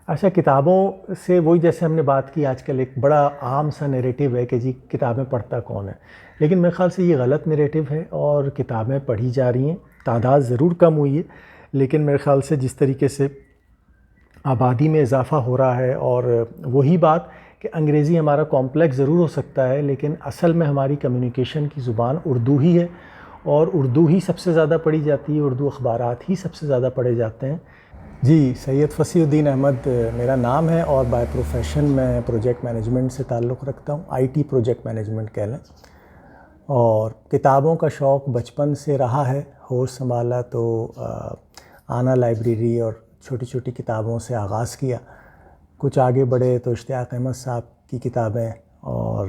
اچھا، کتابوں سے وہی جیسے ہم نے بات کی، آج کل ایک بڑا عام سا نیریٹو ہے کہ جی کتابیں پڑھتا کون ہے، لیکن میرے خیال سے یہ غلط نیریٹو ہے اور کتابیں پڑھی جا رہی ہیں، تعداد ضرور کم ہوئی ہے لیکن میرے خیال سے جس طریقے سے آبادی میں اضافہ ہو رہا ہے، اور وہی بات کہ انگریزی ہمارا کمپلیکس ضرور ہو سکتا ہے لیکن اصل میں ہماری کمیونیکیشن کی زبان اردو ہی ہے، اور اردو ہی سب سے زیادہ پڑھی جاتی ہے، اردو اخبارات ہی سب سے زیادہ پڑھے جاتے ہیں۔ جی، سید فصیح الدین احمد میرا نام ہے، اور بائی پروفیشن میں پروجیکٹ مینجمنٹ سے تعلق رکھتا ہوں، آئی ٹی پروجیکٹ مینجمنٹ کہہ لیں، اور کتابوں کا شوق بچپن سے رہا ہے۔ ہوش سنبھالا تو آنا لائبریری اور چھوٹی چھوٹی کتابوں سے آغاز کیا، کچھ آگے بڑھے تو اشتیاق احمد صاحب کی کتابیں، اور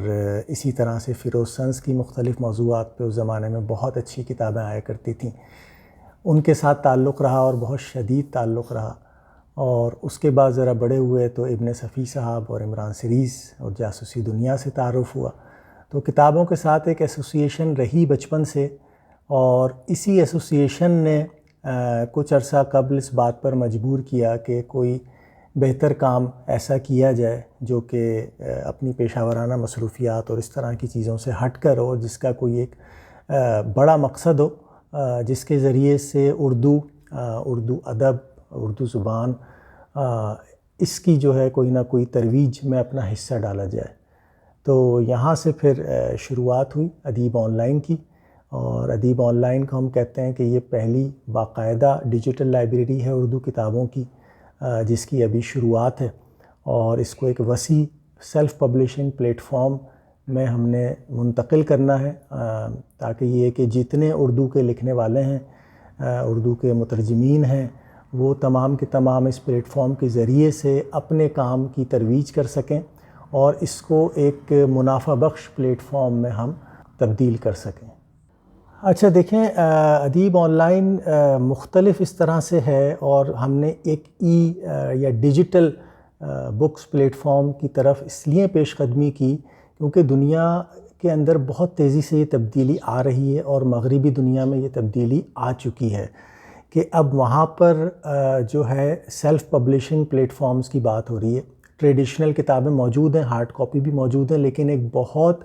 اسی طرح سے فیروز سنز کی مختلف موضوعات پہ اس زمانے میں بہت اچھی کتابیں آیا کرتی تھیں، ان کے ساتھ تعلق رہا اور بہت شدید تعلق رہا۔ اور اس کے بعد ذرا بڑے ہوئے تو ابن صفی صاحب اور عمران سیریز اور جاسوسی دنیا سے تعارف ہوا، تو کتابوں کے ساتھ ایک ایسوسیشن رہی بچپن سے، اور اسی ایسوسیشن نے کچھ عرصہ قبل اس بات پر مجبور کیا کہ کوئی بہتر کام ایسا کیا جائے جو کہ اپنی پیشہ ورانہ مصروفیات اور اس طرح کی چیزوں سے ہٹ کر ہو، جس کا کوئی ایک بڑا مقصد ہو، جس کے ذریعے سے اردو ادب، اردو زبان، اس کی جو ہے کوئی نہ کوئی ترویج میں اپنا حصہ ڈالا جائے۔ تو یہاں سے پھر شروعات ہوئی ادیب آن لائن کی، اور ادیب آن لائن کو ہم کہتے ہیں کہ یہ پہلی باقاعدہ ڈیجیٹل لائبریری ہے اردو کتابوں کی، جس کی ابھی شروعات ہے، اور اس کو ایک وسیع سیلف پبلشنگ پلیٹ فارم میں ہم نے منتقل کرنا ہے، تاکہ یہ کہ جتنے اردو کے لکھنے والے ہیں، اردو کے مترجمین ہیں، وہ تمام کے تمام اس پلیٹ فارم کے ذریعے سے اپنے کام کی ترویج کر سکیں اور اس کو ایک منافع بخش پلیٹ فارم میں ہم تبدیل کر سکیں۔ اچھا دیکھیں، ادیب آن لائن مختلف اس طرح سے ہے، اور ہم نے ایک یا ڈیجیٹل بکس پلیٹ فارم کی طرف اس لیے پیش قدمی کی کیونکہ دنیا کے اندر بہت تیزی سے یہ تبدیلی آ رہی ہے، اور مغربی دنیا میں یہ تبدیلی آ چکی ہے کہ اب وہاں پر جو ہے سیلف پبلشنگ پلیٹ فارمز کی بات ہو رہی ہے۔ ٹریڈیشنل کتابیں موجود ہیں، ہارڈ کاپی بھی موجود ہیں، لیکن ایک بہت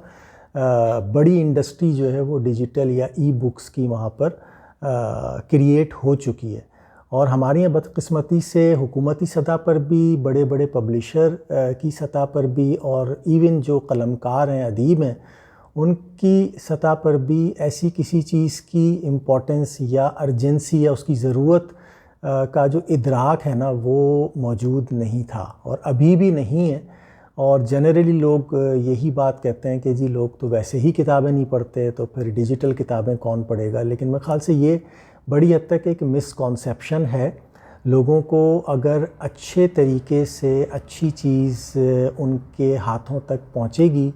بڑی انڈسٹری جو ہے وہ ڈیجیٹل یا ای بکس کی وہاں پر کریٹ ہو چکی ہے، اور ہمارے یہاں بدقسمتی سے حکومتی سطح پر بھی، بڑے بڑے پبلشر کی سطح پر بھی، اور ایون جو قلمکار ہیں، ادیب ہیں، ان کی سطح پر بھی ایسی کسی چیز کی امپورٹنس یا ارجنسی یا اس کی ضرورت کا جو ادراک ہے نا، وہ موجود نہیں تھا اور ابھی بھی نہیں ہے۔ اور جنرلی لوگ یہی بات کہتے ہیں کہ جی لوگ تو ویسے ہی کتابیں نہیں پڑھتے، تو پھر ڈیجیٹل کتابیں کون پڑھے گا، لیکن میرے خیال سے یہ بڑی حد تک ایک مسکانسیپشن ہے۔ لوگوں کو اگر اچھے طریقے سے اچھی چیز ان کے ہاتھوں تک پہنچے گی،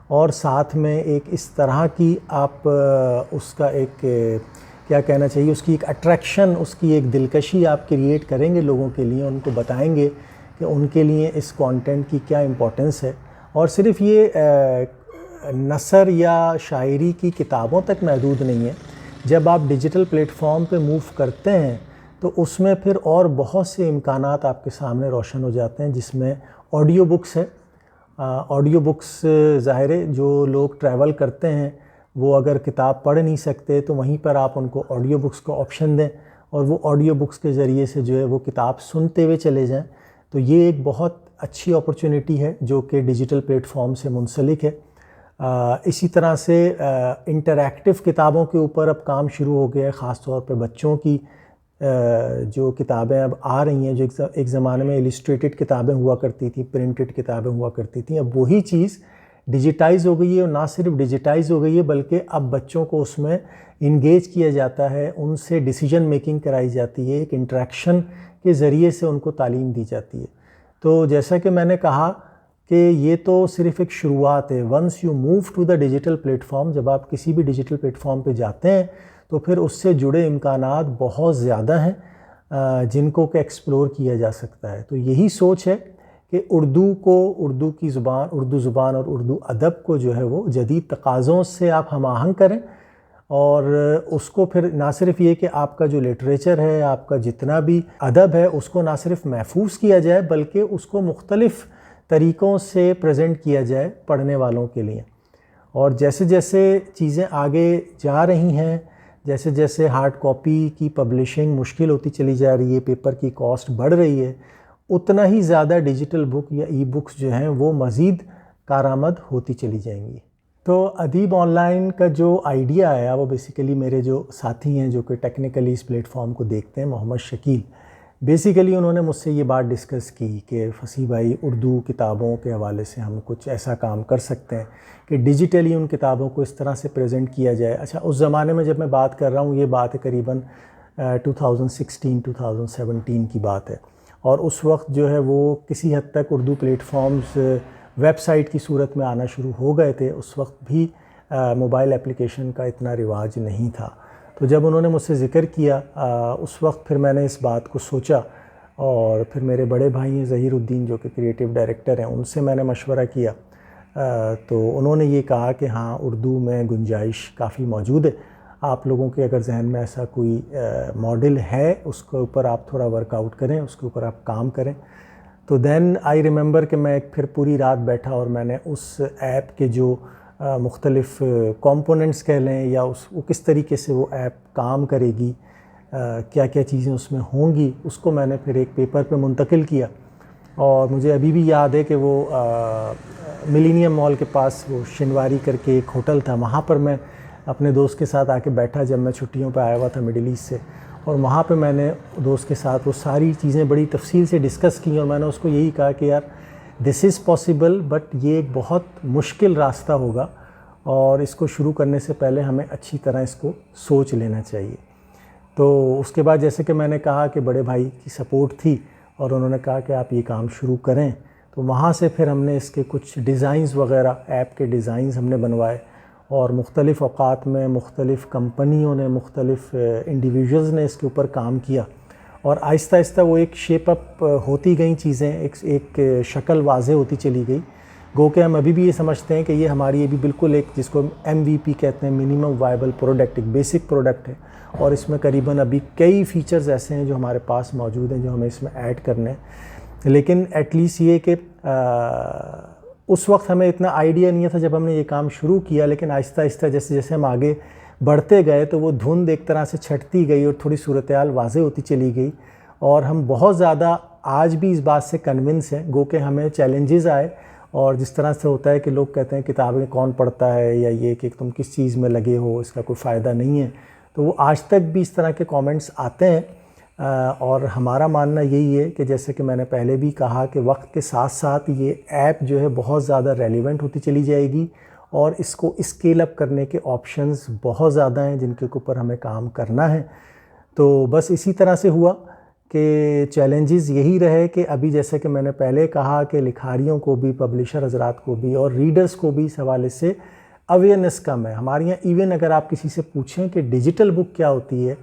اور ساتھ میں ایک اس طرح کی آپ اس کا ایک کیا کہنا چاہیے، اس کی ایک اٹریکشن، اس کی ایک دلکشی آپ کریٹ کریں گے لوگوں کے لیے، ان کو بتائیں گے کہ ان کے لیے اس کانٹینٹ کی کیا امپورٹنس ہے۔ اور صرف یہ نثر یا شاعری کی کتابوں تک محدود نہیں ہے، جب آپ ڈیجیٹل پلیٹ فارم پہ موو کرتے ہیں تو اس میں پھر اور بہت سے امکانات آپ کے سامنے روشن ہو جاتے ہیں، جس میں آڈیو بکس ہے۔ آڈیو بکس ظاہر ہے جو لوگ ٹریول کرتے ہیں وہ اگر کتاب پڑھ نہیں سکتے تو وہیں پر آپ ان کو آڈیو بکس کا آپشن دیں، اور وہ آڈیو بکس کے ذریعے سے جو ہے وہ کتاب سنتے ہوئے چلے جائیں، تو یہ ایک بہت اچھی اپرچونٹی ہے جو کہ ڈیجیٹل پلیٹ فارم سے منسلک ہے۔ اسی طرح سے انٹریکٹیو کتابوں کے اوپر اب کام شروع ہو گیا ہے، خاص طور پہ بچوں کی جو کتابیں اب آ رہی ہیں، جو ایک زمانے میں السٹریٹڈ کتابیں ہوا کرتی تھیں، پرنٹڈ کتابیں ہوا کرتی تھیں، اب وہی چیز ڈیجیٹائز ہو گئی ہے، اور نہ صرف ڈیجیٹائز ہو گئی ہے بلکہ اب بچوں کو اس میں انگیج کیا جاتا ہے، ان سے ڈیسیجن میکنگ کرائی جاتی ہے، ایک انٹریکشن کے ذریعے سے ان کو تعلیم دی جاتی ہے۔ تو جیسا کہ میں نے کہا کہ یہ تو صرف ایک شروعات ہے۔ Once you move to the digital platform, جب آپ کسی بھی ڈیجیٹل پلیٹ فارم پہ جاتے ہیں تو پھر اس سے جڑے امکانات بہت زیادہ ہیں جن کو کہ ایکسپلور کیا جا سکتا ہے۔ تو یہی سوچ ہے کہ اردو کی زبان، اردو زبان اور اردو ادب کو جو ہے وہ جدید تقاضوں سے آپ ہم آہنگ کریں، اور اس کو پھر نہ صرف یہ کہ آپ کا جو لٹریچر ہے، آپ کا جتنا بھی ادب ہے، اس کو نہ صرف محفوظ کیا جائے بلکہ اس کو مختلف طریقوں سے پریزنٹ کیا جائے پڑھنے والوں کے لیے. اور جیسے جیسے چیزیں آگے جا رہی ہیں، جیسے جیسے ہارڈ کاپی کی پبلشنگ مشکل ہوتی چلی جا رہی ہے، پیپر کی کاسٹ بڑھ رہی ہے، اتنا ہی زیادہ ڈیجیٹل بک یا ای بکس جو ہیں وہ مزید کارآمد ہوتی چلی جائیں گی. تو ادیب آن لائن کا جو آئیڈیا آیا وہ بیسیکلی میرے جو ساتھی ہیں جو کہ ٹیکنیکلی اس پلیٹ فارم کو دیکھتے ہیں، محمد شکیل، بیسیکلی انہوں نے مجھ سے یہ بات ڈسکس کی کہ فصیح بھائی اردو کتابوں کے حوالے سے ہم کچھ ایسا کام کر سکتے ہیں کہ ڈیجیٹلی ان کتابوں کو اس طرح سے پریزنٹ کیا جائے. اچھا، اس زمانے میں جب میں بات کر رہا ہوں یہ بات قریباً 2016-2017 کی بات ہے، اور اس وقت جو ہے وہ کسی حد تک Urdu platforms website کی صورت میں آنا شروع ہو گئے تھے. اس وقت بھی موبائل اپلیکیشن کا اتنا رواج نہیں تھا. تو جب انہوں نے مجھ سے ذکر کیا اس وقت پھر میں نے اس بات کو سوچا، اور پھر میرے بڑے بھائی ہیں ظہیر الدین جو کہ کریٹیو ڈائریکٹر ہیں، ان سے میں نے مشورہ کیا. تو انہوں نے یہ کہا کہ ہاں اردو میں گنجائش کافی موجود ہے، آپ لوگوں کے اگر ذہن میں ایسا کوئی ماڈل ہے اس کے اوپر آپ تھوڑا ورک آؤٹ کریں، اس کے اوپر آپ کام کریں. تو دین آئی ریممبر کہ میں پھر پوری رات بیٹھا اور میں نے اس ایپ کے جو مختلف کمپوننٹس کہہ لیں یا وہ کس طریقے سے وہ ایپ کام کرے گی، کیا کیا چیزیں اس میں ہوں گی، اس کو میں نے پھر ایک پیپر پہ منتقل کیا. اور مجھے ابھی بھی یاد ہے کہ وہ ملینیم مال کے پاس وہ شنواری کر کے ایک ہوٹل تھا، وہاں پر میں اپنے دوست کے ساتھ آ کے بیٹھا جب میں چھٹیوں پہ آیا ہوا تھا مڈل ایسٹ سے، اور وہاں پہ میں نے دوست کے ساتھ وہ ساری چیزیں بڑی تفصیل سے ڈسکس کی، اور میں نے اس کو یہی کہا کہ یار دس از پاسبل، بٹ یہ ایک بہت مشکل راستہ ہوگا اور اس کو شروع کرنے سے پہلے ہمیں اچھی طرح اس کو سوچ لینا چاہیے. تو اس کے بعد جیسے کہ میں نے کہا کہ بڑے بھائی کی سپورٹ تھی اور انہوں نے کہا کہ آپ یہ کام شروع کریں، تو وہاں سے پھر ہم نے اس کے کچھ ڈیزائنز وغیرہ، ایپ کے ڈیزائنز ہم نے بنوائے، اور مختلف اوقات میں مختلف کمپنیوں نے، مختلف انڈیویژلز نے اس کے اوپر کام کیا، اور آہستہ آہستہ وہ ایک شیپ اپ ہوتی گئیں چیزیں، ایک شکل واضح ہوتی چلی گئی. گو کہ ہم ابھی بھی یہ سمجھتے ہیں کہ یہ ہماری یہ بھی بالکل ایک جس کو MVP کہتے ہیں، منیمم وائبل پروڈکٹ، ایک بیسک پروڈکٹ ہے، اور اس میں قریباً ابھی کئی فیچرز ایسے ہیں جو ہمارے پاس موجود ہیں جو ہمیں اس میں ایڈ کرنے ہیں. لیکن ایٹ لیسٹ یہ کہ اس وقت ہمیں اتنا آئیڈیا نہیں تھا جب ہم نے یہ کام شروع کیا، لیکن آہستہ آہستہ جیسے جیسے ہم آگے بڑھتے گئے تو وہ دھند ایک طرح سے چھٹتی گئی اور تھوڑی صورتحال واضح ہوتی چلی گئی، اور ہم بہت زیادہ آج بھی اس بات سے کنونس ہیں. گو کہ ہمیں چیلنجز آئے، اور جس طرح سے ہوتا ہے کہ لوگ کہتے ہیں کتابیں کون پڑھتا ہے، یا یہ کہ تم کس چیز میں لگے ہو، اس کا کوئی فائدہ نہیں ہے، تو وہ آج تک بھی اس طرح کے کامنٹس آتے ہیں. اور ہمارا ماننا یہی ہے کہ جیسے کہ میں نے پہلے بھی کہا کہ وقت کے ساتھ ساتھ یہ ایپ جو ہے بہت زیادہ ریلیونٹ ہوتی چلی جائے گی، اور اس کو اسکیل اپ کرنے کے آپشنز بہت زیادہ ہیں جن کے اوپر ہمیں کام کرنا ہے. تو بس اسی طرح سے ہوا کہ چیلنجز یہی رہے کہ ابھی جیسے کہ میں نے پہلے کہا کہ لکھاریوں کو بھی، پبلشر حضرات کو بھی، اور ریڈرز کو بھی اس حوالے سے اویئرنیس کم ہے. ہمارے یہاں ایون اگر آپ کسی سے پوچھیں کہ ڈیجیٹل بک کیا ہوتی ہے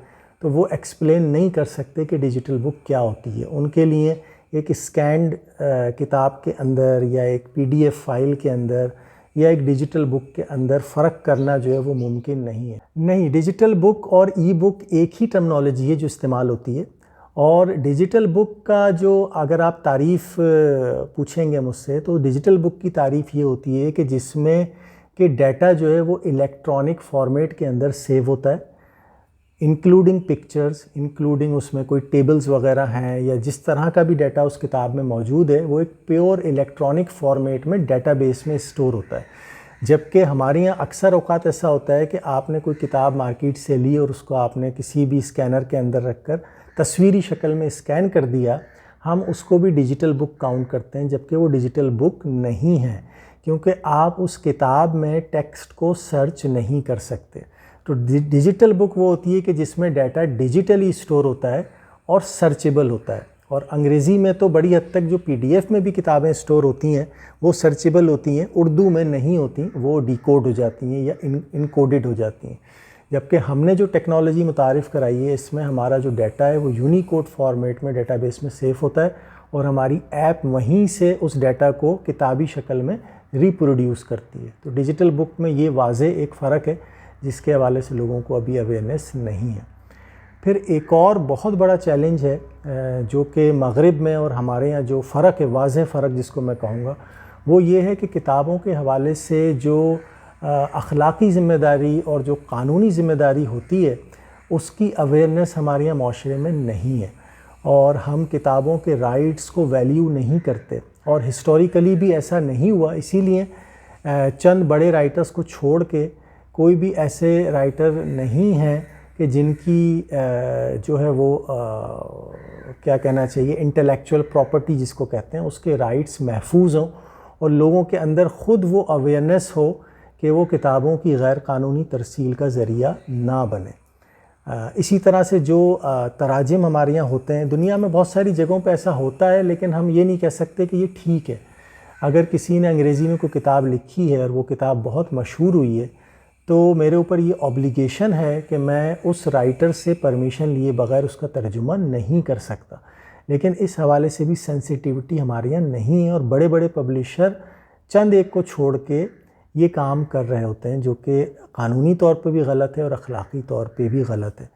تو وہ ایکسپلین نہیں کر سکتے کہ ڈیجیٹل بک کیا ہوتی ہے. ان کے لیے ایک اسکینڈ کتاب کے اندر یا ایک PDF فائل کے اندر یا ایک ڈیجیٹل بک کے اندر فرق کرنا جو ہے وہ ممکن نہیں ہے. نہیں، ڈیجیٹل بک اور ای بک ایک ہی ٹرمنالوجی ہے جو استعمال ہوتی ہے. اور ڈیجیٹل بک کا جو اگر آپ تعریف پوچھیں گے مجھ سے، تو ڈیجیٹل بک کی تعریف یہ ہوتی ہے کہ جس میں کہ ڈیٹا جو ہے وہ الیکٹرانک فارمیٹ کے اندر سیو ہوتا ہے، انکلوڈنگ پکچرز، انکلوڈنگ اس میں کوئی ٹیبلز وغیرہ ہیں یا جس طرح کا بھی ڈیٹا اس کتاب میں موجود ہے، وہ ایک پیور الیکٹرانک فارمیٹ میں ڈیٹا بیس میں اسٹور ہوتا ہے. جبکہ ہمارے یہاں اکثر اوقات ایسا ہوتا ہے کہ آپ نے کوئی کتاب مارکیٹ سے لی اور اس کو آپ نے کسی بھی اسکینر کے اندر رکھ کر تصویری شکل میں اسکین کر دیا، ہم اس کو بھی ڈیجیٹل بک کاؤنٹ کرتے ہیں، جبکہ وہ ڈیجیٹل بک نہیں ہے، کیونکہ آپ اس کتاب میں ٹیکسٹ کو سرچ نہیں کر سکتے. تو ڈیجیٹل بک وہ ہوتی ہے کہ جس میں ڈیٹا ڈیجیٹلی اسٹور ہوتا ہے اور سرچیبل ہوتا ہے. اور انگریزی میں تو بڑی حد تک جو PDF میں بھی کتابیں اسٹور ہوتی ہیں وہ سرچیبل ہوتی ہیں، اردو میں نہیں ہوتی، وہ ڈیکوڈ ہو جاتی ہیں یا انکوڈڈ ہو جاتی ہیں. جبکہ ہم نے جو ٹیکنالوجی متعارف کرائی ہے اس میں ہمارا جو ڈیٹا ہے وہ یونیکوڈ فارمیٹ میں ڈیٹا بیس میں سیو ہوتا ہے، اور ہماری ایپ وہیں سے اس ڈیٹا کو کتابی شکل میں ریپروڈیوس کرتی ہے. تو ڈیجیٹل بک میں یہ واضح ایک فرق ہے. جس کے حوالے سے لوگوں کو ابھی اویئرنیس نہیں ہے۔ پھر ایک اور بہت بڑا چیلنج ہے جو کہ مغرب میں اور ہمارے یہاں جو فرق ہے، واضح فرق جس کو میں کہوں گا، وہ یہ ہے کہ کتابوں کے حوالے سے جو اخلاقی ذمہ داری اور جو قانونی ذمہ داری ہوتی ہے اس کی اویئرنیس ہمارے یہاں معاشرے میں نہیں ہے، اور ہم کتابوں کے رائٹس کو ویلیو نہیں کرتے، اور ہسٹوریکلی بھی ایسا نہیں ہوا۔ اسی لیے چند بڑے رائٹرز کو چھوڑ کے کوئی بھی ایسے رائٹر نہیں ہیں کہ جن کی جو ہے وہ کیا کہنا چاہیے انٹلیکچوئل پراپرٹی جس کو کہتے ہیں، اس کے رائٹس محفوظ ہوں اور لوگوں کے اندر خود وہ اویئرنیس ہو کہ وہ کتابوں کی غیر قانونی ترسیل کا ذریعہ نہ بنے۔ اسی طرح سے جو تراجم ہمارے یہاں ہوتے ہیں، دنیا میں بہت ساری جگہوں پہ ایسا ہوتا ہے، لیکن ہم یہ نہیں کہہ سکتے کہ یہ ٹھیک ہے۔ اگر کسی نے انگریزی میں کوئی کتاب لکھی ہے اور وہ کتاب بہت مشہور ہوئی ہے، تو میرے اوپر یہ اوبلیگیشن ہے کہ میں اس رائٹر سے پرمیشن لیے بغیر اس کا ترجمہ نہیں کر سکتا، لیکن اس حوالے سے بھی سینسیٹیوٹی ہمارے یہاں نہیں ہے، اور بڑے بڑے پبلشر چند ایک کو چھوڑ کے یہ کام کر رہے ہوتے ہیں جو کہ قانونی طور پہ بھی غلط ہے اور اخلاقی طور پہ بھی غلط ہے۔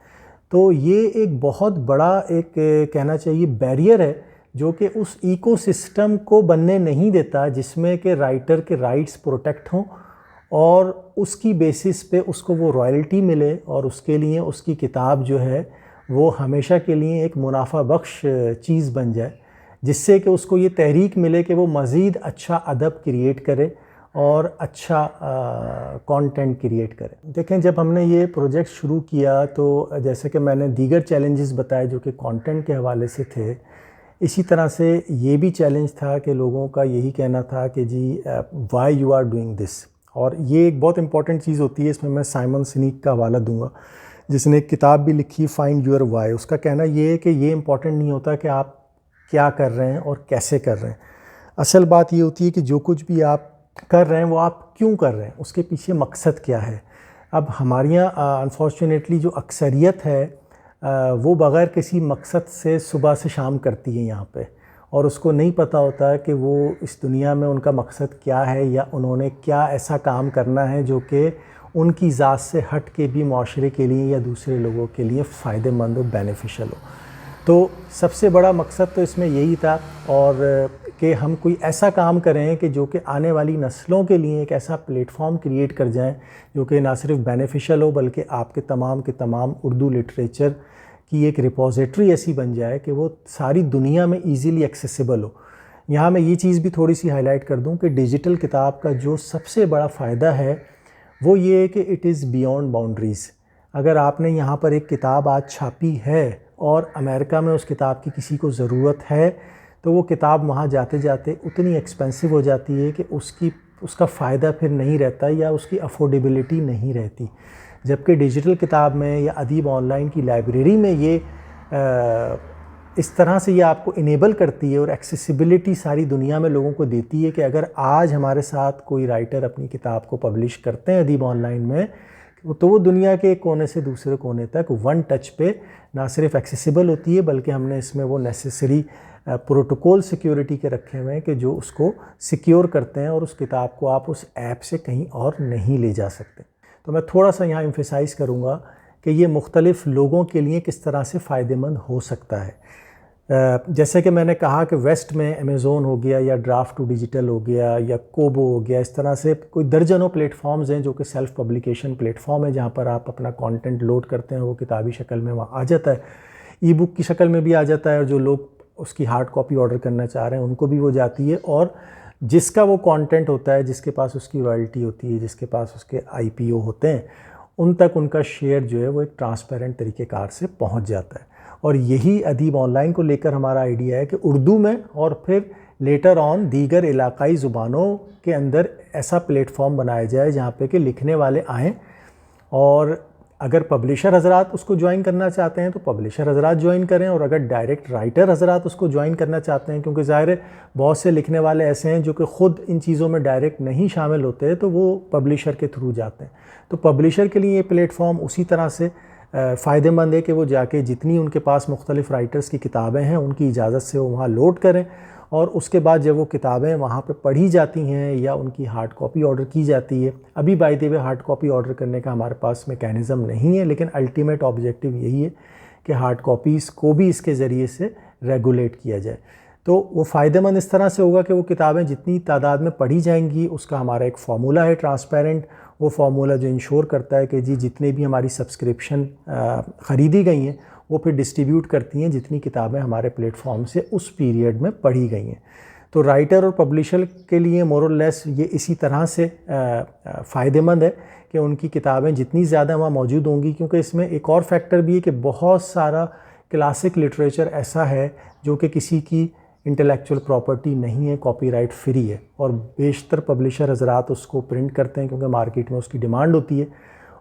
تو یہ ایک بہت بڑا ایک کہنا چاہیے بیریئر ہے جو کہ اس ایکو سسٹم کو بننے نہیں دیتا جس میں کہ رائٹر کے رائٹس پروٹیکٹ ہوں اور اس کی بیسس پہ اس کو وہ رائلٹی ملے، اور اس کے لیے اس کی کتاب جو ہے وہ ہمیشہ کے لیے ایک منافع بخش چیز بن جائے، جس سے کہ اس کو یہ تحریک ملے کہ وہ مزید اچھا ادب کریٹ کرے اور اچھا کانٹینٹ کریٹ کرے۔ دیکھیں، جب ہم نے یہ پروجیکٹ شروع کیا تو جیسے کہ میں نے دیگر چیلنجز بتائے جو کہ کانٹینٹ کے حوالے سے تھے، اسی طرح سے یہ بھی چیلنج تھا کہ لوگوں کا یہی کہنا تھا کہ جی why you are doing this, اور یہ ایک بہت امپورٹنٹ چیز ہوتی ہے۔ اس میں سائمن سنیک کا حوالہ دوں گا جس نے ایک کتاب بھی لکھی فائنڈ یور وائی۔ اس کا کہنا یہ ہے کہ یہ امپورٹنٹ نہیں ہوتا کہ آپ کیا کر رہے ہیں اور کیسے کر رہے ہیں، اصل بات یہ ہوتی ہے کہ جو کچھ بھی آپ کر رہے ہیں وہ آپ کیوں کر رہے ہیں، اس کے پیچھے مقصد کیا ہے۔ اب ہمارے یہاں انفارچونیٹلی جو اکثریت ہے وہ بغیر کسی مقصد سے صبح سے شام کرتی ہے یہاں پہ، اور اس کو نہیں پتہ ہوتا کہ وہ اس دنیا میں ان کا مقصد کیا ہے، یا انہوں نے کیا ایسا کام کرنا ہے جو کہ ان کی ذات سے ہٹ کے بھی معاشرے کے لیے یا دوسرے لوگوں کے لیے فائدہ مند و بینیفیشل ہو۔ تو سب سے بڑا مقصد تو اس میں یہی تھا، اور کہ ہم کوئی ایسا کام کریں کہ جو کہ آنے والی نسلوں کے لیے ایک ایسا پلیٹ فارم کریٹ کر جائیں جو کہ نہ صرف بینیفیشل ہو بلکہ آپ کے تمام اردو لٹریچر کی ایک ریپوزیٹری ایسی بن جائے کہ وہ ساری دنیا میں ایزیلی ایکسیسیبل ہو۔ یہاں میں یہ چیز بھی تھوڑی سی ہائی لائٹ کر دوں کہ ڈیجیٹل کتاب کا جو سب سے بڑا فائدہ ہے وہ یہ ہے کہ اٹ از بیونڈ باؤنڈریز۔ اگر آپ نے یہاں پر ایک کتاب آج چھاپی ہے اور امریکہ میں اس کتاب کی کسی کو ضرورت ہے، تو وہ کتاب وہاں جاتے جاتے اتنی ایکسپینسو ہو جاتی ہے کہ اس کا فائدہ پھر نہیں رہتا یا اس کی افورڈیبلٹی نہیں رہتی، جبکہ ڈیجیٹل کتاب میں یا ادیب آن لائن کی لائبریری میں یہ اس طرح سے یہ آپ کو انیبل کرتی ہے اور ایکسیسیبلٹی ساری دنیا میں لوگوں کو دیتی ہے کہ اگر آج ہمارے ساتھ کوئی رائٹر اپنی کتاب کو پبلش کرتے ہیں ادیب آن لائن میں، تو وہ دنیا کے ایک کونے سے دوسرے کونے تک ون ٹچ پہ نہ صرف ایکسیسیبل ہوتی ہے بلکہ ہم نے اس میں وہ نیسیسری پروٹوکول سیکیورٹی کے رکھے ہوئے ہیں کہ جو اس کو سیکیور کرتے ہیں، اور اس کتاب کو آپ اس ایپ سے کہیں اور نہیں لے جا سکتے۔ تو میں تھوڑا سا یہاں ایمفیسائز کروں گا کہ یہ مختلف لوگوں کے لیے کس طرح سے فائدہ مند ہو سکتا ہے۔ جیسے کہ میں نے کہا کہ ویسٹ میں امیزون ہو گیا یا ڈرافٹ ٹو ڈیجیٹل ہو گیا یا کوبو ہو گیا، اس طرح سے کوئی درجنوں پلیٹ فارمز ہیں جو کہ سیلف پبلیکیشن پلیٹ فارم ہے جہاں پر آپ اپنا کانٹینٹ لوڈ کرتے ہیں، وہ کتابی شکل میں وہاں آ جاتا ہے، ای بک کی شکل میں بھی آ جاتا ہے، اور جو لوگ اس کی ہارڈ کاپی آرڈر کرنا چاہ رہے ہیں ان کو بھی وہ جاتی ہے، اور جس کا وہ کانٹینٹ ہوتا ہے، جس کے پاس اس کی رائلٹی ہوتی ہے، جس کے پاس اس کے آئی پی او ہوتے ہیں، ان تک ان کا شیئر جو ہے وہ ایک ٹرانسپیرنٹ طریقہ کار سے پہنچ جاتا ہے۔ اور یہی ادیب آن لائن کو لے کر ہمارا آئیڈیا ہے کہ اردو میں اور پھر لیٹر آن دیگر علاقائی زبانوں کے اندر ایسا پلیٹ فارم بنایا جائے جہاں پہ کہ لکھنے والے آئیں، اور اگر پبلشر حضرات اس کو جوائن کرنا چاہتے ہیں تو پبلشر حضرات جوائن کریں، اور اگر ڈائریکٹ رائٹر حضرات اس کو جوائن کرنا چاہتے ہیں، کیونکہ ظاہر ہے بہت سے لکھنے والے ایسے ہیں جو کہ خود ان چیزوں میں ڈائریکٹ نہیں شامل ہوتے، تو وہ پبلشر کے تھرو جاتے ہیں، تو پبلشر کے لیے یہ پلیٹ فارم اسی طرح سے فائدہ مند ہے کہ وہ جا کے جتنی ان کے پاس مختلف رائٹرز کی کتابیں ہیں ان کی اجازت سے وہ وہاں لوڈ کریں، اور اس کے بعد جب وہ کتابیں وہاں پہ پڑھی جاتی ہیں یا ان کی ہارڈ کاپی آرڈر کی جاتی ہے، ابھی by the way hard copy order کرنے کا ہمارے پاس میکینزم نہیں ہے، لیکن الٹیمیٹ آبجیکٹیو یہی ہے کہ ہارڈ کاپیز کو بھی اس کے ذریعے سے ریگولیٹ کیا جائے۔ تو وہ فائدہ مند اس طرح سے ہوگا کہ وہ کتابیں جتنی تعداد میں پڑھی جائیں گی، اس کا ہمارا ایک فارمولہ ہے ٹرانسپیرنٹ، وہ فارمولہ جو انشور کرتا ہے کہ جی جتنے بھی ہماری سبسکرپشن خریدی گئی ہیں وہ پھر ڈسٹریبیوٹ کرتی ہیں جتنی کتابیں ہمارے پلیٹ فارم سے اس پیریڈ میں پڑھی گئی ہیں۔ تو رائٹر اور پبلشر کے لیے مور اور لیس یہ اسی طرح سے فائدہ مند ہے کہ ان کی کتابیں جتنی زیادہ وہاں موجود ہوں گی، کیونکہ اس میں ایک اور فیکٹر بھی ہے کہ بہت سارا کلاسک لٹریچر ایسا ہے جو کہ کسی کی انٹلیکچوئل پراپرٹی نہیں ہے، کاپی رائٹ فری ہے، اور بیشتر پبلشر حضرات اس کو پرنٹ کرتے ہیں کیونکہ مارکیٹ میں اس کی ڈیمانڈ ہوتی ہے،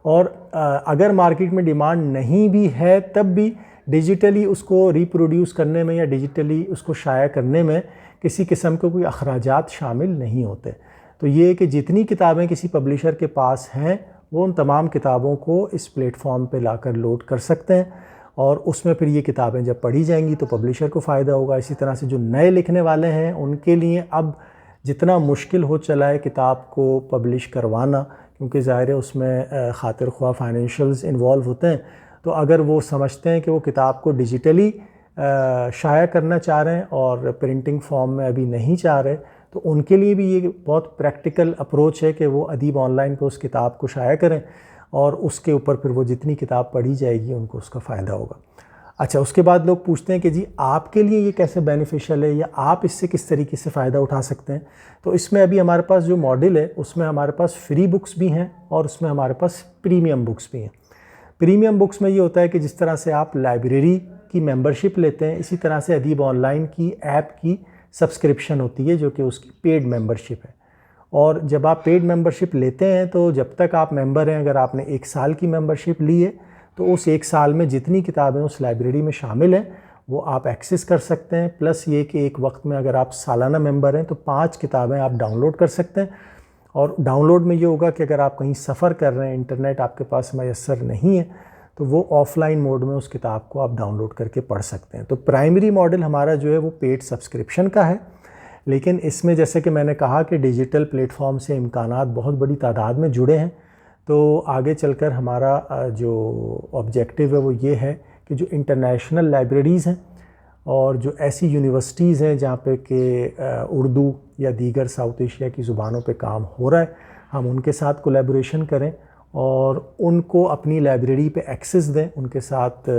اور اگر مارکیٹ میں ڈیمانڈ نہیں بھی ہے تب بھی ڈیجیٹلی اس کو ریپروڈیوس کرنے میں یا ڈیجیٹلی اس کو شائع کرنے میں کسی قسم کے کوئی اخراجات شامل نہیں ہوتے۔ تو یہ کہ جتنی کتابیں کسی پبلشر کے پاس ہیں وہ ان تمام کتابوں کو اس پلیٹ فارم پہ لا کر لوڈ کر سکتے ہیں، اور اس میں پھر یہ کتابیں جب پڑھی جائیں گی تو پبلشر کو فائدہ ہوگا۔ اسی طرح سے جو نئے لکھنے والے ہیں ان کے لیے اب جتنا مشکل ہو چلا ہے کتاب کو پبلش کروانا، کیونکہ ظاہر ہے اس میں خاطر خواہ فائنینشیلز انوالو ہوتے ہیں، تو اگر وہ سمجھتے ہیں کہ وہ کتاب کو ڈیجیٹلی شائع کرنا چاہ رہے ہیں اور پرنٹنگ فارم میں ابھی نہیں چاہ رہے، تو ان کے لیے بھی یہ بہت پریکٹیکل اپروچ ہے کہ وہ ادیب آن لائن پہ اس کتاب کو شائع کریں، اور اس کے اوپر پھر وہ جتنی کتاب پڑھی جائے گی ان کو اس کا فائدہ ہوگا۔ اچھا، اس کے بعد لوگ پوچھتے ہیں کہ جی آپ کے لیے یہ کیسے بینیفیشل ہے یا آپ اس سے کس طریقے سے فائدہ اٹھا سکتے ہیں؟ تو اس میں ابھی ہمارے پاس جو ماڈل ہے اس میں ہمارے پاس فری بکس بھی ہیں اور اس میں ہمارے پاس پریمیم بکس بھی ہیں۔ پریمیم بکس میں یہ ہوتا ہے کہ جس طرح سے آپ لائبریری کی ممبرشپ لیتے ہیں، اسی طرح سے ادیب آن لائن کی ایپ کی سبسکرپشن ہوتی ہے جو کہ اس کی پیڈ ممبرشپ ہے، اور جب آپ پیڈ ممبرشپ لیتے ہیں تو جب تک آپ ممبر ہیں، اگر آپ نے 1 سال کی ممبرشپ لی ہے تو اس 1 سال میں جتنی کتابیں اس لائبریری میں شامل ہیں وہ آپ ایکسس کر سکتے ہیں، پلس یہ کہ ایک وقت میں اگر آپ سالانہ ممبر ہیں تو 5 کتابیں آپ ڈاؤن لوڈ کر سکتے ہیں، اور ڈاؤن لوڈ میں یہ ہوگا کہ اگر آپ کہیں سفر کر رہے ہیں، انٹرنیٹ آپ کے پاس میسر نہیں ہے، تو وہ آف لائن موڈ میں اس کتاب کو آپ ڈاؤن لوڈ کر کے پڑھ سکتے ہیں۔ تو پرائمری ماڈل ہمارا جو ہے وہ پیڈ سبسکرپشن کا ہے، لیکن اس میں جیسے کہ میں نے کہا کہ ڈیجیٹل پلیٹ فارم سے امکانات بہت بڑی تعداد میں جڑے ہیں، تو آگے چل کر ہمارا جو آبجیکٹیو ہے وہ یہ ہے کہ جو انٹرنیشنل لائبریریز ہیں اور جو ایسی یونیورسٹیز ہیں جہاں پہ کہ اردو یا دیگر ساؤتھ ایشیا کی زبانوں پہ کام ہو رہا ہے، ہم ان کے ساتھ کولیبوریشن کریں اور ان کو اپنی لائبریری پہ ایکسس دیں، ان کے ساتھ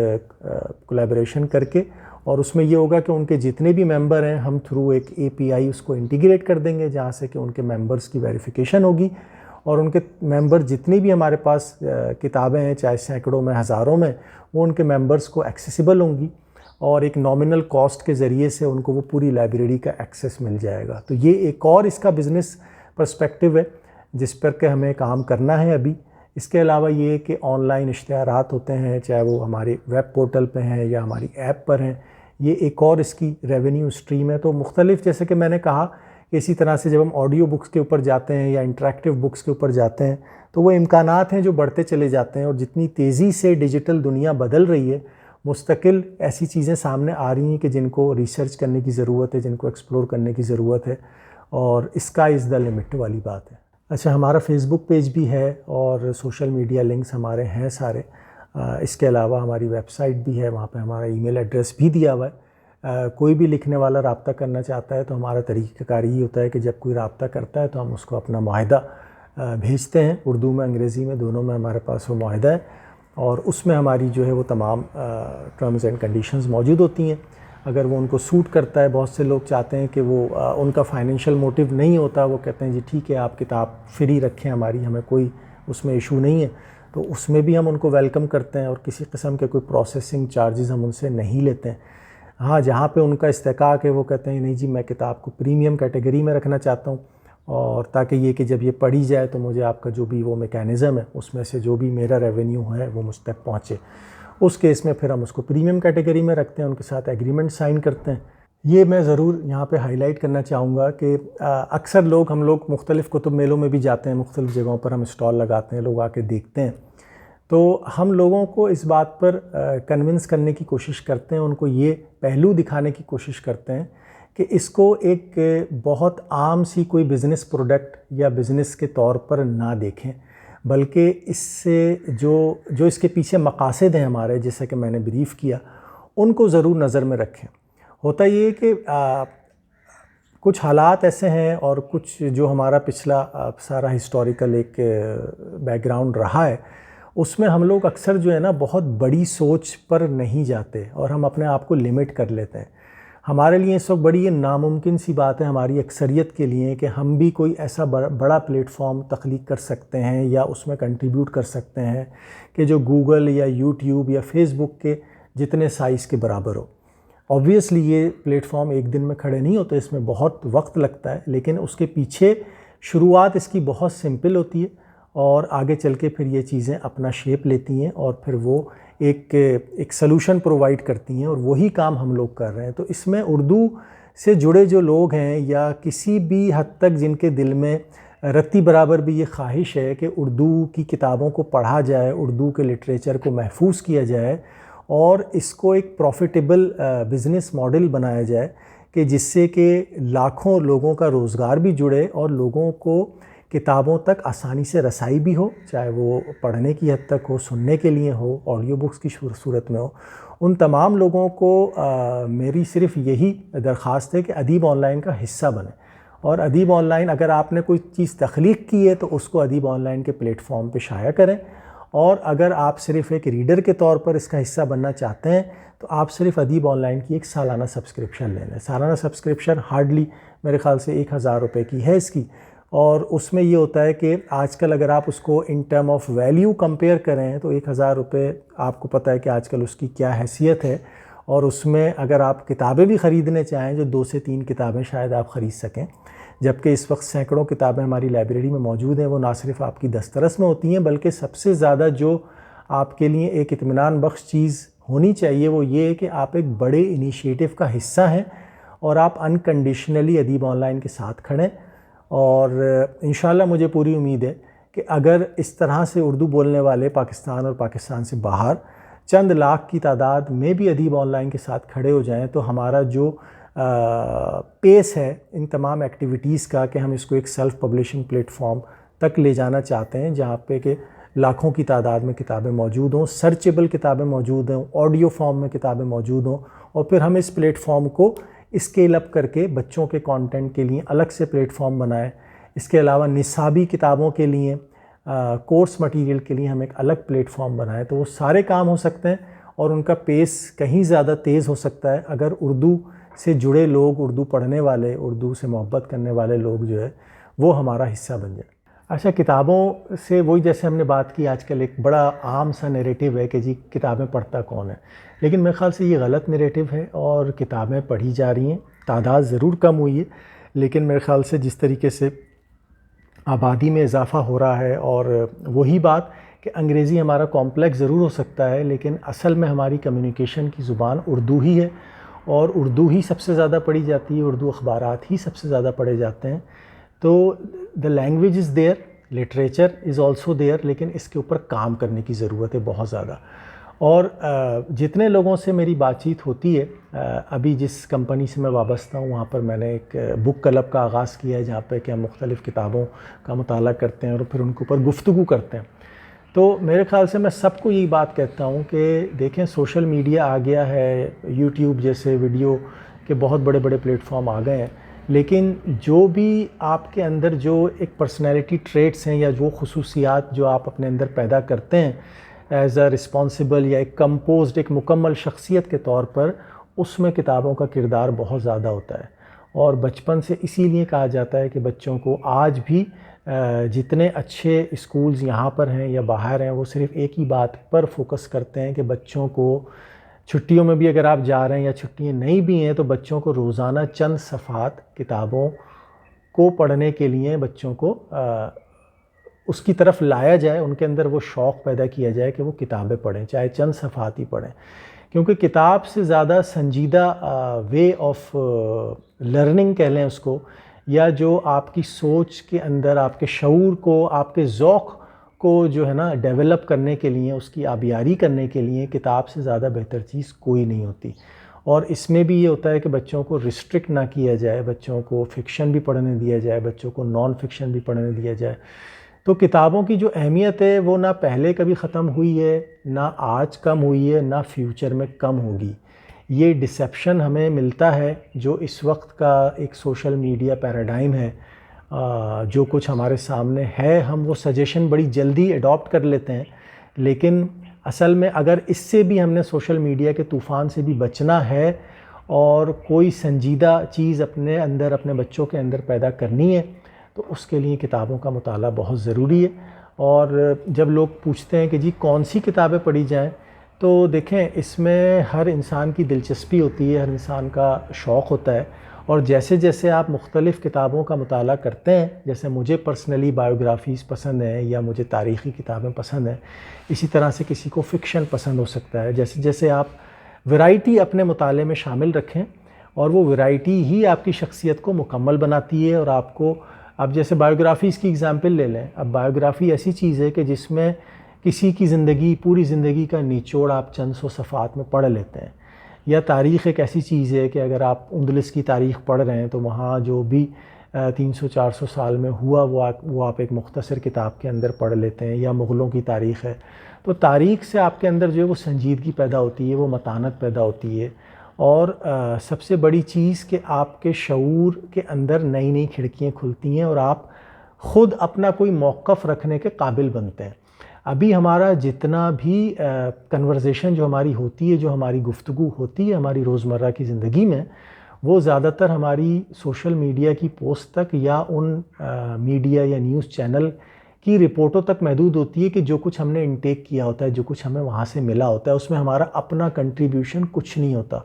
کولیبوریشن کر کے، اور اس میں یہ ہوگا کہ ان کے جتنے بھی ممبر ہیں ہم تھرو ایک API اس کو انٹیگریٹ کر دیں گے جہاں سے کہ ان کے ممبرز کی ویریفیکیشن ہوگی، اور ان کے ممبر جتنی بھی ہمارے پاس کتابیں ہیں چاہے سینکڑوں میں ہزاروں میں، وہ ان کے ممبرز کو ایکسیسیبل ہوں گی، اور ایک نامنل کاسٹ کے ذریعے سے ان کو وہ پوری لائبریری کا ایکسس مل جائے گا۔ تو یہ ایک اور اس کا بزنس پرسپیکٹیو ہے جس پر کہ ہمیں کام کرنا ہے ابھی۔ اس کے علاوہ یہ کہ آن لائن اشتہارات ہوتے ہیں، چاہے وہ ہمارے ویب پورٹل پہ ہیں یا ہماری ایپ پر ہیں، یہ ایک اور اس کی ریونیو اسٹریم ہے۔ تو مختلف، جیسے کہ میں نے کہا کہ اسی طرح سے جب ہم آڈیو بکس کے اوپر جاتے ہیں یا انٹریکٹیو بکس کے اوپر جاتے ہیں تو وہ امکانات ہیں جو بڑھتے چلے جاتے ہیں، اور جتنی تیزی سے ڈیجیٹل دنیا بدل رہی ہے، مستقل ایسی چیزیں سامنے آ رہی ہیں کہ جن کو ریسرچ کرنے کی ضرورت ہے، جن کو ایکسپلور کرنے کی ضرورت ہے، اور اسکائی از دا لمٹ والی بات ہے۔ اچھا، ہمارا فیس بک پیج بھی ہے اور سوشل میڈیا لنکس ہمارے ہیں سارے، اس کے علاوہ ہماری ویب سائٹ بھی ہے، وہاں پہ ہمارا ای میل ایڈریس بھی دیا ہوا ہے۔ کوئی بھی لکھنے والا رابطہ کرنا چاہتا ہے تو ہمارا طریقہ کار یہ ہوتا ہے کہ جب کوئی رابطہ کرتا ہے تو ہم اس کو اپنا معاہدہ بھیجتے ہیں، اردو میں انگریزی میں دونوں میں ہمارے پاس وہ معاہدہ ہے، اور اس میں ہماری جو ہے وہ تمام ٹرمز اینڈ کنڈیشنز موجود ہوتی ہیں۔ اگر وہ ان کو سوٹ کرتا ہے، بہت سے لوگ چاہتے ہیں کہ وہ ان کا فائنینشیل موٹیو نہیں ہوتا، وہ کہتے ہیں جی ٹھیک ہے آپ کتاب فری رکھیں ہماری، ہمیں کوئی اس میں ایشو نہیں ہے، تو اس میں بھی ہم ان کو ویلکم کرتے ہیں اور کسی قسم کے کوئی پروسیسنگ چارجز ہم ان سے نہیں لیتے ہیں۔ ہاں، جہاں پہ ان کا استحقاق ہے وہ کہتے ہیں نہیں جی میں کتاب کو پریمیم کیٹیگری میں رکھنا چاہتا ہوں، اور تاکہ یہ کہ جب یہ پڑھی جائے تو مجھے آپ کا جو بھی وہ میکینزم ہے اس میں سے جو بھی میرا ریونیو ہے وہ مجھ تک پہنچے، اس کیس میں پھر ہم اس کو پریمیم کیٹیگری میں رکھتے ہیں، ان کے ساتھ ایگریمنٹ سائن کرتے ہیں۔ یہ میں ضرور یہاں پہ ہائی لائٹ کرنا چاہوں گا کہ اکثر ہم لوگ مختلف کتب میلوں میں بھی جاتے ہیں، مختلف جگہوں پر ہم اسٹال لگاتے ہیں، لوگ آ کے دیکھتے ہیں، تو ہم لوگوں کو اس بات پر کنونس کرنے کی کوشش کرتے ہیں، ان کو یہ پہلو دکھانے کی کوشش کرتے ہیں کہ اس کو ایک بہت عام سی کوئی بزنس پروڈکٹ یا بزنس کے طور پر نہ دیکھیں، بلکہ اس سے جو اس کے پیچھے مقاصد ہیں ہمارے، جیسا کہ میں نے بریف کیا، ان کو ضرور نظر میں رکھیں۔ ہوتا یہ ہے کہ کچھ حالات ایسے ہیں اور کچھ جو ہمارا پچھلا سارا ہسٹوریکل ایک بیک گراؤنڈ رہا ہے، اس میں ہم لوگ اکثر جو ہے نا بہت بڑی سوچ پر نہیں جاتے اور ہم اپنے آپ کو لمٹ کر لیتے ہیں۔ ہمارے لیے اس وقت بڑی یہ ناممکن سی بات ہے ہماری اکثریت کے لیے کہ ہم بھی کوئی ایسا بڑا پلیٹ فارم تخلیق کر سکتے ہیں یا اس میں کنٹریبیوٹ کر سکتے ہیں کہ جو گوگل یا یوٹیوب یا فیس بک کے جتنے سائز کے برابر ہو۔ آبویسلی یہ پلیٹ فارم ایک دن میں کھڑے نہیں ہوتے، اس میں بہت وقت لگتا ہے، لیکن اس کے پیچھے شروعات اس کی بہت سمپل ہوتی ہے اور آگے چل کے پھر یہ چیزیں اپنا شیپ لیتی ہیں اور پھر وہ ایک سلوشن پرووائڈ کرتی ہیں، اور وہی کام ہم لوگ کر رہے ہیں۔ تو اس میں اردو سے جڑے جو لوگ ہیں یا کسی بھی حد تک جن کے دل میں رتی برابر بھی یہ خواہش ہے کہ اردو کی کتابوں کو پڑھا جائے، اردو کے لٹریچر کو محفوظ کیا جائے اور اس کو ایک پروفیٹیبل بزنس ماڈل بنایا جائے کہ جس سے کہ لاکھوں لوگوں کا روزگار بھی جڑے اور لوگوں کو کتابوں تک آسانی سے رسائی بھی ہو، چاہے وہ پڑھنے کی حد تک ہو، سننے کے لیے ہو، آڈیو بکس کی صورت میں ہو۔ ان تمام لوگوں کو میری صرف یہی درخواست ہے کہ ادیب آن لائن کا حصہ بنیں، اور ادیب آن لائن اگر آپ نے کوئی چیز تخلیق کی ہے تو اس کو ادیب آن لائن کے پلیٹ فارم پہ شائع کریں، اور اگر آپ صرف ایک ریڈر کے طور پر اس کا حصہ بننا چاہتے ہیں تو آپ صرف ادیب آن لائن کی ایک سالانہ سبسکرپشن لے لیں۔ سالانہ سبسکرپشن ہارڈلی میرے خیال سے 1000 روپے کی ہے اس کی، اور اس میں یہ ہوتا ہے کہ آج کل اگر آپ اس کو in term of value compare کریں تو 1000 روپے آپ کو پتہ ہے کہ آج کل اس کی کیا حیثیت ہے، اور اس میں اگر آپ کتابیں بھی خریدنے چاہیں جو 2 سے 3 کتابیں شاید آپ خرید سکیں، جبکہ اس وقت سینکڑوں کتابیں ہماری لائبریری میں موجود ہیں، وہ نہ صرف آپ کی دسترس میں ہوتی ہیں بلکہ سب سے زیادہ جو آپ کے لیے ایک اطمینان بخش چیز ہونی چاہیے وہ یہ ہے کہ آپ ایک بڑے انیشیٹو کا حصہ ہیں اور آپ انکنڈیشنلی ادیب آن لائن کے ساتھ کھڑیں۔ اور انشاءاللہ مجھے پوری امید ہے کہ اگر اس طرح سے اردو بولنے والے پاکستان اور پاکستان سے باہر چند لاکھ کی تعداد میں بھی ادیب آن لائن کے ساتھ کھڑے ہو جائیں تو ہمارا جو پیس ہے ان تمام ایکٹیویٹیز کا کہ ہم اس کو ایک سیلف پبلشنگ پلیٹ فارم تک لے جانا چاہتے ہیں جہاں پہ کہ لاکھوں کی تعداد میں کتابیں موجود ہوں، سرچیبل کتابیں موجود ہوں، آڈیو فارم میں کتابیں موجود ہوں، اور پھر ہم اس پلیٹ فارم کو اسکیل اپ کر کے بچوں کے کانٹینٹ کے لیے الگ سے پلیٹ فارم بنائیں۔ اس کے علاوہ نصابی کتابوں کے لیے، کورس مٹیریل کے لیے ہم ایک الگ پلیٹ فارم بنائیں، تو وہ سارے کام ہو سکتے ہیں اور ان کا پیس کہیں زیادہ تیز ہو سکتا ہے اگر اردو سے جڑے لوگ، اردو پڑھنے والے، اردو سے محبت کرنے والے لوگ جو ہے وہ ہمارا حصہ بن جائیں۔ اچھا، کتابوں سے وہی جیسے ہم نے بات کی، آج کل ایک بڑا عام سا نیریٹو ہے کہ جی کتابیں پڑھتا کون ہے، لیکن میرے خیال سے یہ غلط نیریٹو ہے اور کتابیں پڑھی جا رہی ہیں، تعداد ضرور کم ہوئی ہے لیکن میرے خیال سے جس طریقے سے آبادی میں اضافہ ہو رہا ہے، اور وہی بات کہ انگریزی ہمارا کمپلیکس ضرور ہو سکتا ہے لیکن اصل میں ہماری کمیونیکیشن کی زبان اردو ہی ہے اور اردو ہی سب سے زیادہ پڑھی جاتی ہے، اردو اخبارات ہی سب سے زیادہ پڑھے جاتے ہیں۔ تو the language is there, literature is also there, لیکن اس کے اوپر کام کرنے کی ضرورت ہے بہت زیادہ۔ اور جتنے لوگوں سے میری بات چیت ہوتی ہے، ابھی جس کمپنی سے میں وابستہ ہوں وہاں پر میں نے ایک بک کلب کا آغاز کیا ہے جہاں پہ کہ ہم مختلف کتابوں کا مطالعہ کرتے ہیں اور پھر ان کے اوپر گفتگو کرتے ہیں۔ تو میرے خیال سے میں سب کو یہی بات کہتا ہوں کہ دیکھیں سوشل میڈیا آ گیا ہے، یوٹیوب جیسے ویڈیو کے بہت بڑے بڑے پلیٹ فارم آ گئے ہیں، لیکن جو بھی آپ کے اندر جو ایک پرسنالٹی ٹریٹس ہیں یا جو خصوصیات جو آپ اپنے اندر پیدا کرتے ہیں ایز اے رسپانسبل یا ایک کمپوزڈ، ایک مکمل شخصیت کے طور پر، اس میں کتابوں کا کردار بہت زیادہ ہوتا ہے۔ اور بچپن سے اسی لیے کہا جاتا ہے کہ بچوں کو آج بھی جتنے اچھے اسکولز یہاں پر ہیں یا باہر ہیں وہ صرف ایک ہی بات پر فوکس کرتے ہیں کہ بچوں کو چھٹیوں میں بھی اگر آپ جا رہے ہیں یا چھٹیاں نہیں بھی ہیں تو بچوں کو روزانہ چند صفحات کتابوں کو پڑھنے کے لیے بچوں کو اس کی طرف لایا جائے، ان کے اندر وہ شوق پیدا کیا جائے کہ وہ کتابیں پڑھیں، چاہے چند صفحات ہی پڑھیں، کیونکہ کتاب سے زیادہ سنجیدہ وے آف لرننگ کہہ لیں اس کو، یا جو آپ کی سوچ کے اندر آپ کے شعور کو، آپ کے ذوق کو جو ہے نا ڈیولپ کرنے کے لیے، اس کی آبیاری کرنے کے لیے کتاب سے زیادہ بہتر چیز کوئی نہیں ہوتی۔ اور اس میں بھی یہ ہوتا ہے کہ بچوں کو ریسٹرکٹ نہ کیا جائے، بچوں کو فکشن بھی پڑھنے دیا جائے، بچوں کو نان فکشن بھی پڑھنے دیا جائے. تو کتابوں کی جو اہمیت ہے وہ نہ پہلے کبھی ختم ہوئی ہے، نہ آج کم ہوئی ہے، نہ فیوچر میں کم ہوگی. یہ ڈسیپشن ہمیں ملتا ہے جو اس وقت کا ایک سوشل میڈیا پیراڈائم ہے. جو کچھ ہمارے سامنے ہے ہم وہ سجیشن بڑی جلدی اڈاپٹ کر لیتے ہیں، لیکن اصل میں اگر اس سے بھی ہم نے سوشل میڈیا کے طوفان سے بھی بچنا ہے اور کوئی سنجیدہ چیز اپنے اندر اپنے بچوں کے اندر پیدا کرنی ہے تو اس کے لیے کتابوں کا مطالعہ بہت ضروری ہے. اور جب لوگ پوچھتے ہیں کہ جی کون سی کتابیں پڑھی جائیں، تو دیکھیں اس میں ہر انسان کی دلچسپی ہوتی ہے، ہر انسان کا شوق ہوتا ہے. اور جیسے جیسے آپ مختلف کتابوں کا مطالعہ کرتے ہیں، جیسے مجھے پرسنلی بایوگرافیز پسند ہیں یا مجھے تاریخی کتابیں پسند ہیں، اسی طرح سے کسی کو فکشن پسند ہو سکتا ہے. جیسے جیسے آپ ورائٹی اپنے مطالعے میں شامل رکھیں اور وہ ورائٹی ہی آپ کی شخصیت کو مکمل بناتی ہے. اور آپ کو اب جیسے بایوگرافیز کی اگزامپل لے لیں، اب بایوگرافی ایسی چیز ہے کہ جس میں کسی کی زندگی، پوری زندگی کا نچوڑ آپ چند سو صفحات میں پڑھ لیتے ہیں. یا تاریخ ایک ایسی چیز ہے کہ اگر آپ اندلس کی تاریخ پڑھ رہے ہیں تو وہاں جو بھی 300-400 سال میں ہوا وہ آپ ایک مختصر کتاب کے اندر پڑھ لیتے ہیں. یا مغلوں کی تاریخ ہے تو تاریخ سے آپ کے اندر جو ہے وہ سنجیدگی پیدا ہوتی ہے، وہ متانت پیدا ہوتی ہے. اور سب سے بڑی چیز کہ آپ کے شعور کے اندر نئی نئی کھڑکیاں کھلتی ہیں اور آپ خود اپنا کوئی موقف رکھنے کے قابل بنتے ہیں. ابھی ہمارا جتنا بھی کنورزیشن جو ہماری ہوتی ہے، جو ہماری گفتگو ہوتی ہے ہماری روزمرہ کی زندگی میں، وہ زیادہ تر ہماری سوشل میڈیا کی پوسٹ تک یا ان میڈیا یا نیوز چینل کی رپورٹوں تک محدود ہوتی ہے کہ جو کچھ ہم نے انٹیک کیا ہوتا ہے، جو کچھ ہمیں وہاں سے ملا ہوتا ہے، اس میں ہمارا اپنا کنٹریبیوشن کچھ نہیں ہوتا،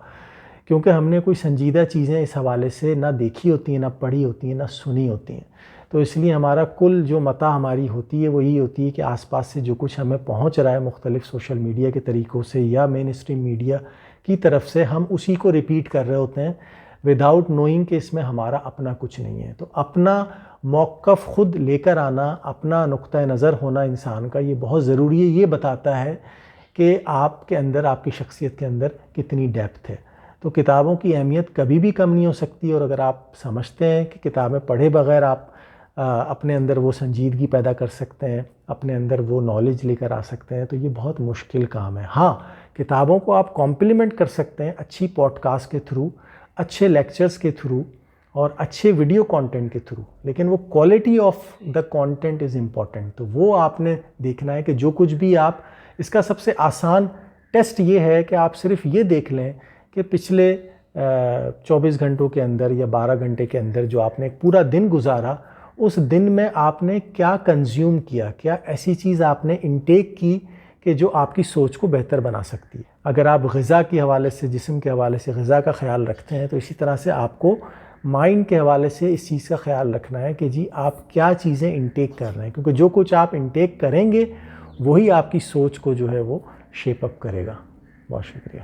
کیونکہ ہم نے کوئی سنجیدہ چیزیں اس حوالے سے نہ دیکھی ہوتی ہیں، نہ پڑھی ہوتی ہیں، نہ سنی ہوتی ہیں. تو اس لیے ہمارا کل جو متع ہماری ہوتی ہے وہ یہی ہوتی ہے کہ آس پاس سے جو کچھ ہمیں پہنچ رہا ہے مختلف سوشل میڈیا کے طریقوں سے یا مین اسٹریم میڈیا کی طرف سے، ہم اسی کو ریپیٹ کر رہے ہوتے ہیں وداؤٹ نوئنگ کہ اس میں ہمارا اپنا کچھ نہیں ہے. تو اپنا موقف خود لے کر آنا، اپنا نقطہ نظر ہونا انسان کا، یہ بہت ضروری ہے. یہ بتاتا ہے کہ آپ کے اندر، آپ کی شخصیت کے اندر کتنی ڈیپتھ ہے. تو کتابوں کی اہمیت کبھی بھی کم نہیں ہو سکتی. اور اگر آپ سمجھتے ہیں کہ کتابیں پڑھے بغیر آپ اپنے اندر وہ سنجیدگی پیدا کر سکتے ہیں، اپنے اندر وہ نالج لے کر آ سکتے ہیں، تو یہ بہت مشکل کام ہے. ہاں، کتابوں کو آپ کمپلیمنٹ کر سکتے ہیں اچھی پوڈ کاسٹ کے تھرو، اچھے لیکچرز کے تھرو اور اچھے ویڈیو کانٹینٹ کے تھرو، لیکن وہ quality of the content is important. تو وہ آپ نے دیکھنا ہے کہ جو کچھ بھی آپ، اس کا سب سے آسان ٹیسٹ یہ ہے کہ آپ صرف یہ دیکھ لیں کہ پچھلے 24 گھنٹوں کے اندر یا 12 گھنٹے کے اندر جو آپ نے ایک پورا دن گزارا، اس دن میں آپ نے کیا کنزیوم کیا، کیا ایسی چیز آپ نے انٹیک کی کہ جو آپ کی سوچ کو بہتر بنا سکتی ہے. اگر آپ غذا کے حوالے سے، جسم کے حوالے سے غذا کا خیال رکھتے ہیں، تو اسی طرح سے آپ کو مائنڈ کے حوالے سے اس چیز کا خیال رکھنا ہے کہ جی آپ کیا چیزیں انٹیک کر رہے ہیں، کیونکہ جو کچھ آپ انٹیک کریں گے وہی آپ کی سوچ کو جو ہے وہ شیپ اپ کرے گا. بہت شکریہ.